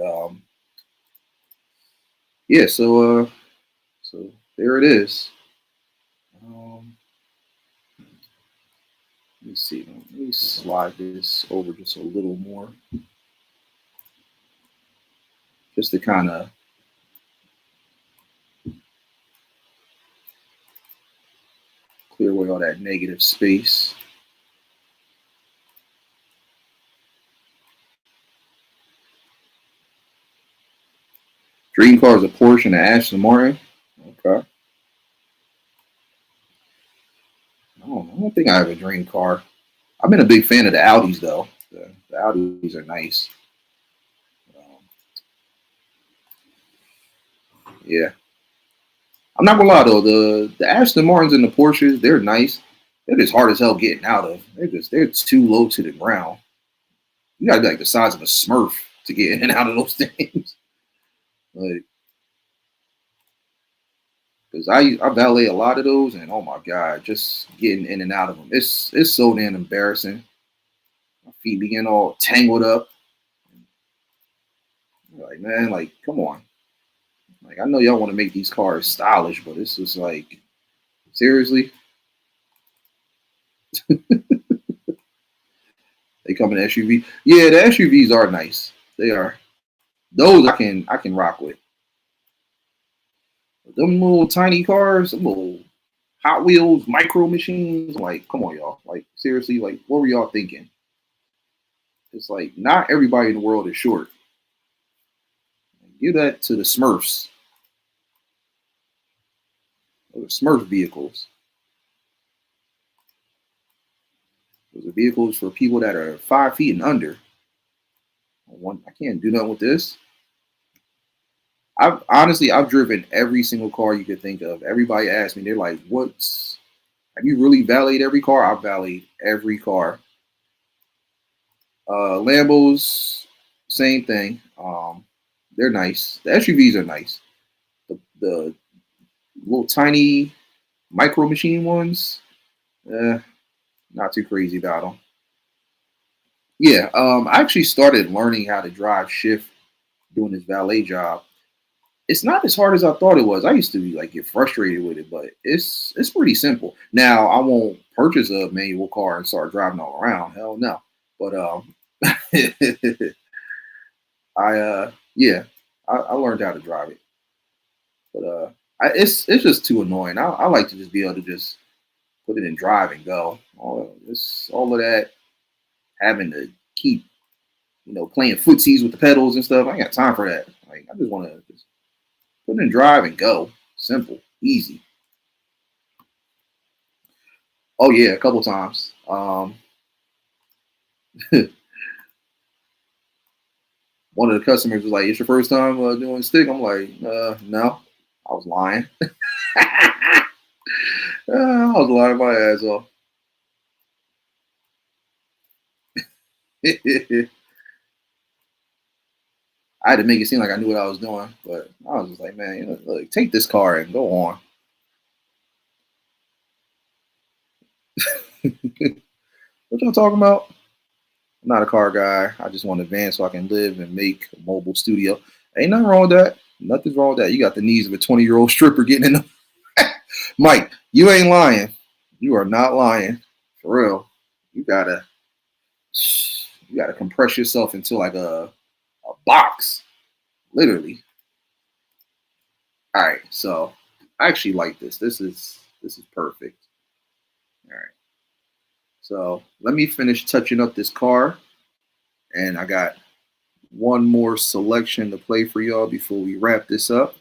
yeah. So there it is. Let me see. Let me slide this over just a little more, just to kind of clear away all that negative space. Dream car is a Porsche and an Aston Martin. Okay. I don't think I have a dream car. I've been a big fan of the Audis though. The Audis are nice. Yeah. I'm not gonna lie though, the Aston Martins and the Porsches, they're nice. They're just hard as hell getting out of. They're too low to the ground. You gotta be like the size of a Smurf to get in and out of those things. Like, because I valet a lot of those, and oh my God, just getting in and out of them, it's so damn embarrassing. My feet begin all tangled up. Like, man, like, come on. Like, I know y'all want to make these cars stylish, but it's just like, seriously, they come in SUV. Yeah, the SUVs are nice. They are. Those I can rock with. But them little tiny cars, them little Hot Wheels micro machines. Like, come on, y'all. Like, seriously, like, what were y'all thinking? It's like not everybody in the world is short. Give that to the Smurfs. Those are Smurf vehicles. Those are vehicles for people that are 5 feet and under. I can't do nothing with this. I've driven every single car you could think of. Everybody asks me, they're like, have you really valeted every car? I've valeted every car. Lambos, same thing. They're nice. The SUVs are nice. The little tiny micro machine ones, not too crazy about them. Yeah, I actually started learning how to drive shift doing this valet job. It's not as hard as I thought it was. I used to be like get frustrated with it, but it's pretty simple. Now I won't purchase a manual car and start driving all around. Hell no. But I learned how to drive it. But it's just too annoying. I like to just be able to just put it in drive and go. All of that having to keep playing footsies with the pedals and stuff. I ain't got time for that. Like I just want to just put it in drive and go. Simple, easy. Oh yeah, a couple times. One of the customers was like, "It's your first time doing stick?" I'm like, "No." I was lying. I was lying my ass off. I had to make it seem like I knew what I was doing, but I was just like, man, look, take this car and go on. What y'all talking about? I'm not a car guy. I just want a van so I can live and make a mobile studio. Ain't nothing wrong with that. Nothing's wrong with that. You got the knees of a 20-year-old stripper getting in them. Mike, you ain't lying. You are not lying. For real. You gotta compress yourself into like a box. Literally. All right, so I actually like this. This is perfect. All right. So let me finish touching up this car. And I got one more selection to play for y'all before we wrap this up.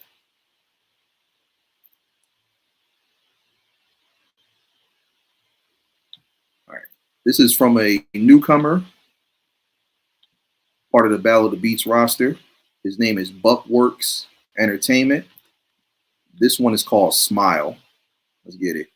All right. This is from a newcomer, part of the Battle of the Beats roster. His name is Buckworks Entertainment. This one is called Smile. Let's get it.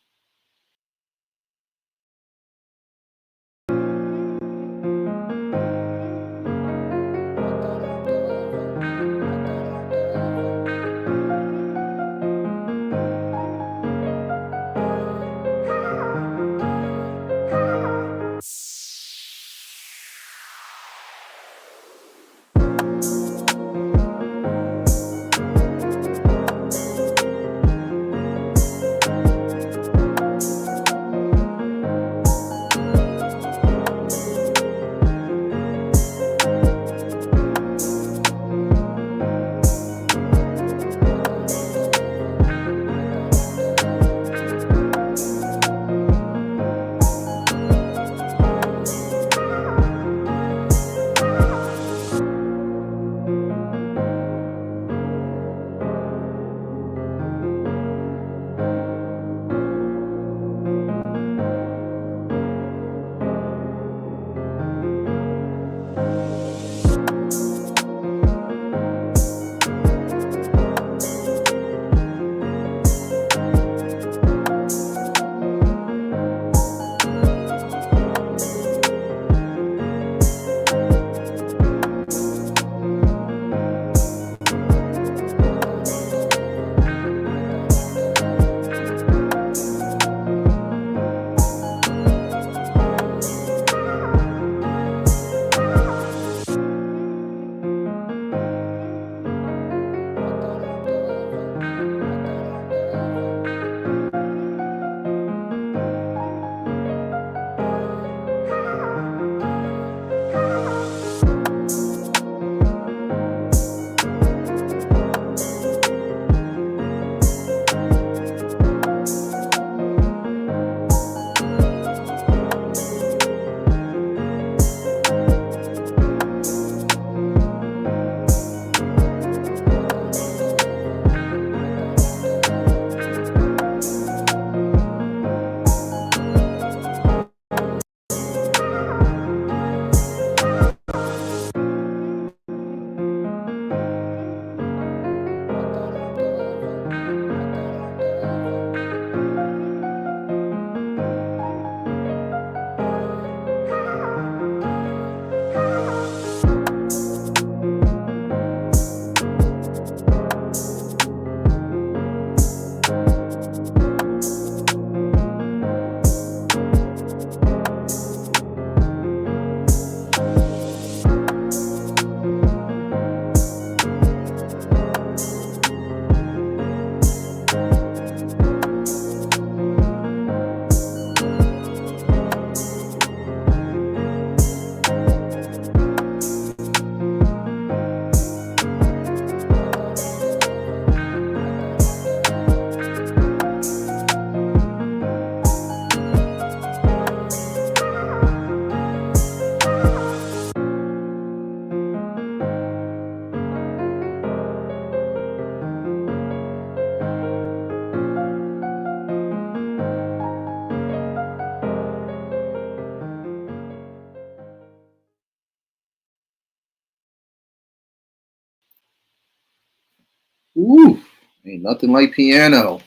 Ooh, ain't nothing like piano.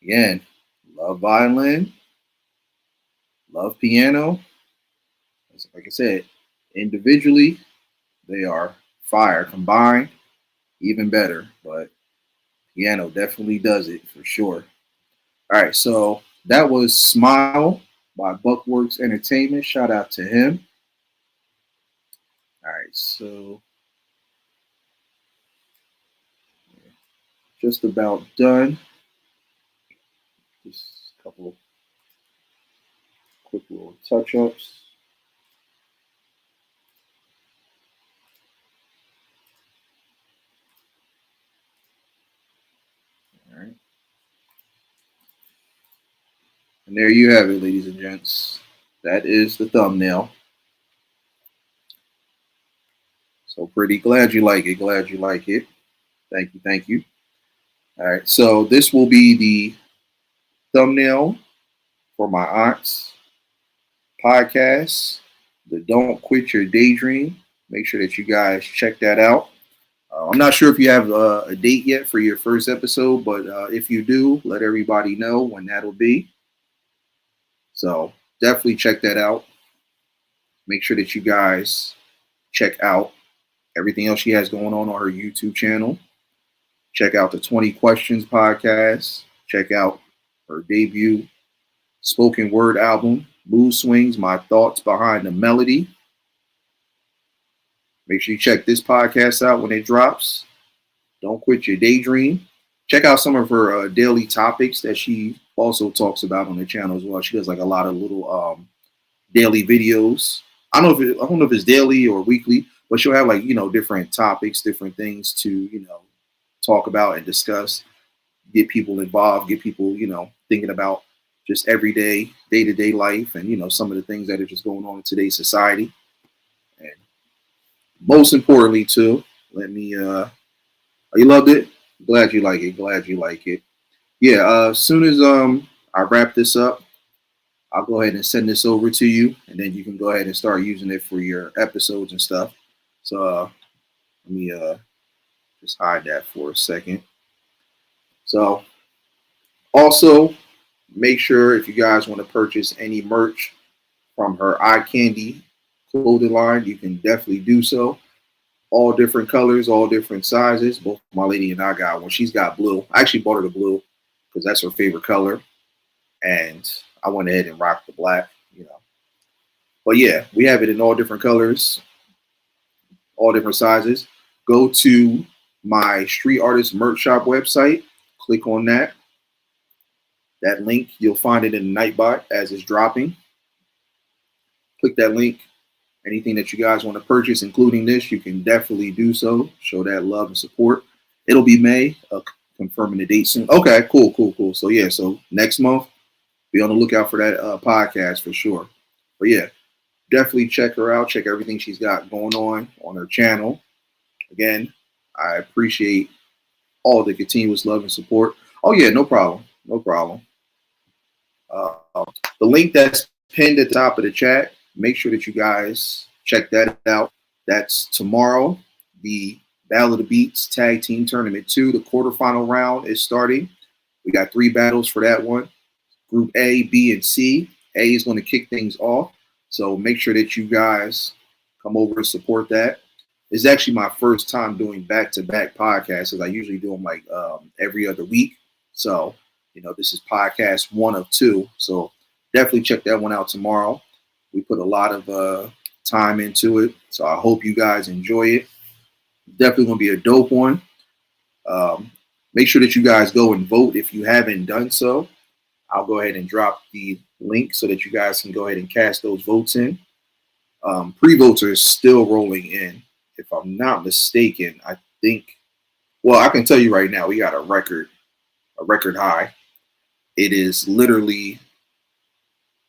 Again, love violin, love piano. Like I said, individually, they are fire. Combined, even better. But piano definitely does it for sure. All right, so that was Smile by Buckworks Entertainment. Shout out to him. All right, so just about done. Just a couple of quick little touch ups. All right. And there you have it, ladies and gents. That is the thumbnail. So pretty glad you like it. Glad you like it. Thank you. Thank you. All right. So this will be the thumbnail for my aunt's podcast, the Don't Quit Your Daydream. Make sure that you guys check that out. I'm not sure if you have a date yet for your first episode, but if you do, let everybody know when that'll be. So definitely check that out. Make sure that you guys check out everything else she has going on her YouTube channel. Check out the 20 Questions podcast. Check out her debut spoken word album, Mood Swings, My Thoughts Behind the Melody. Make sure you check this podcast out when it drops. Don't Quit Your Daydream. Check out some of her daily topics that she also talks about on the channel as well. She does like a lot of little daily videos. I don't know if it's daily or weekly, but she'll have like different topics, different things to talk about and discuss. Get people involved, get people thinking about just everyday, day-to-day life, and some of the things that are just going on in today's society. And most importantly, too, let me. You loved it. Glad you like it. Glad you like it. Yeah. As soon as I wrap this up, I'll go ahead and send this over to you, and then you can go ahead and start using it for your episodes and stuff. So let me just hide that for a second. So also make sure if you guys want to purchase any merch from her eye candy clothing line, you can definitely do so. All different colors, all different sizes. Both my lady and I got one. She's got blue. I actually bought her the blue because that's her favorite color, and I went ahead and rocked the black. But yeah, we have it in all different colors, all different sizes. Go to my Street Artist Merch Shop website. Click on that. That link, you'll find it in the Nightbot as it's dropping. Click that link. Anything that you guys want to purchase, including this, you can definitely do so. Show that love and support. It'll be May. Confirming the date soon. Okay, cool. So yeah, so next month, be on the lookout for that podcast for sure. But yeah, definitely check her out. Check everything she's got going on her channel. Again, I appreciate all the continuous love and support. Oh yeah, no problem. The link that's pinned at the top of the chat, make sure that you guys check that out. That's tomorrow. The Battle of the Beats Tag Team Tournament 2, the quarterfinal round is starting. We got 3 battles for that one. Group A, B, and C. A is going to kick things off. So make sure that you guys come over and support that. It's actually my first time doing back-to-back podcasts, because I usually do them like every other week. So, this is podcast 1 of 2. So definitely check that one out tomorrow. We put a lot of time into it. So I hope you guys enjoy it. Definitely going to be a dope one. Make sure that you guys go and vote if you haven't done so. I'll go ahead and drop the link so that you guys can go ahead and cast those votes in. Pre-votes are still rolling in. If I'm not mistaken, I think, well, I can tell you right now, we got a record high. It is literally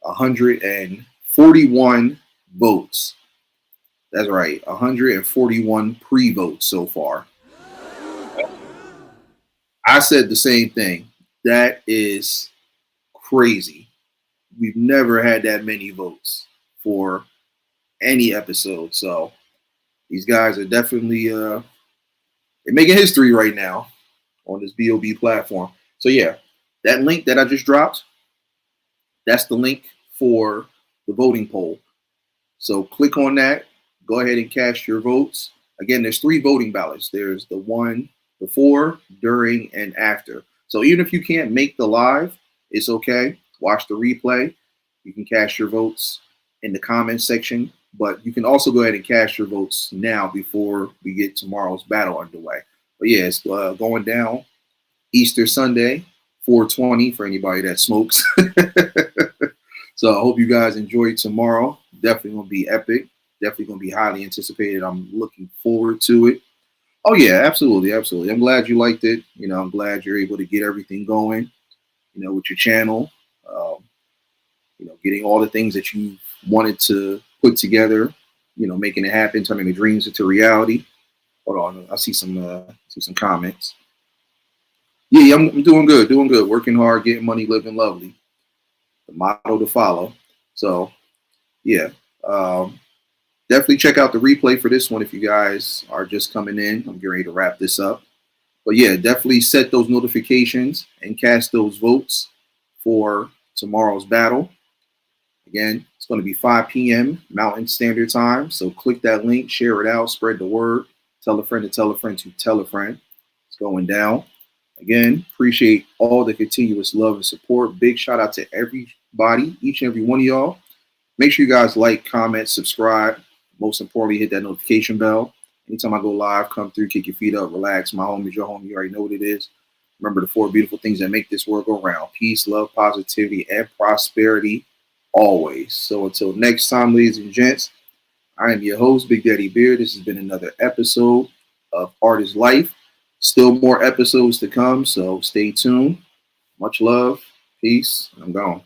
141 votes. That's right, 141 pre-votes so far. I said the same thing. That is crazy. We've never had that many votes for any episode. So these guys are definitely they're making history right now on this B.O.B. platform. So yeah, that link that I just dropped, that's the link for the voting poll. So click on that. Go ahead and cast your votes. Again, there's 3 voting ballots. There's the one before, during, and after. So even if you can't make the live, it's okay. Watch the replay. You can cast your votes in the comment section, but you can also go ahead and cast your votes now before we get tomorrow's battle underway. But yeah, it's going down Easter Sunday, 420 for anybody that smokes. So I hope you guys enjoy tomorrow. Definitely going to be epic. Definitely going to be highly anticipated. I'm looking forward to it. Oh yeah, absolutely, absolutely. I'm glad you liked it. You know, I'm glad you're able to get everything going, you know, with your channel. You know, getting all the things that you wanted to put together, you know, making it happen, turning the dreams into reality. Hold on, I see some comments. Yeah, I'm doing good, working hard, getting money, living lovely. The motto to follow. So yeah, definitely check out the replay for this one if you guys are just coming in. I'm getting ready to wrap this up. But yeah, definitely set those notifications and cast those votes for tomorrow's battle. Again, it's going to be 5 p.m. Mountain Standard Time. So click that link, share it out, spread the word, tell a friend to tell a friend to tell a friend. It's going down. Again, appreciate all the continuous love and support. Big shout out to everybody, each and every one of y'all. Make sure you guys like, comment, subscribe. Most importantly, hit that notification bell. Anytime I go live, come through, kick your feet up, relax. My home is your home. You already know what it is. Remember the 4 beautiful things that make this world go round. Peace, love, positivity, and prosperity always. So until next time, ladies and gents, I am your host, Big Daddy Beard. This has been another episode of Artist Life. Still more episodes to come, so stay tuned. Much love, peace, and I'm gone.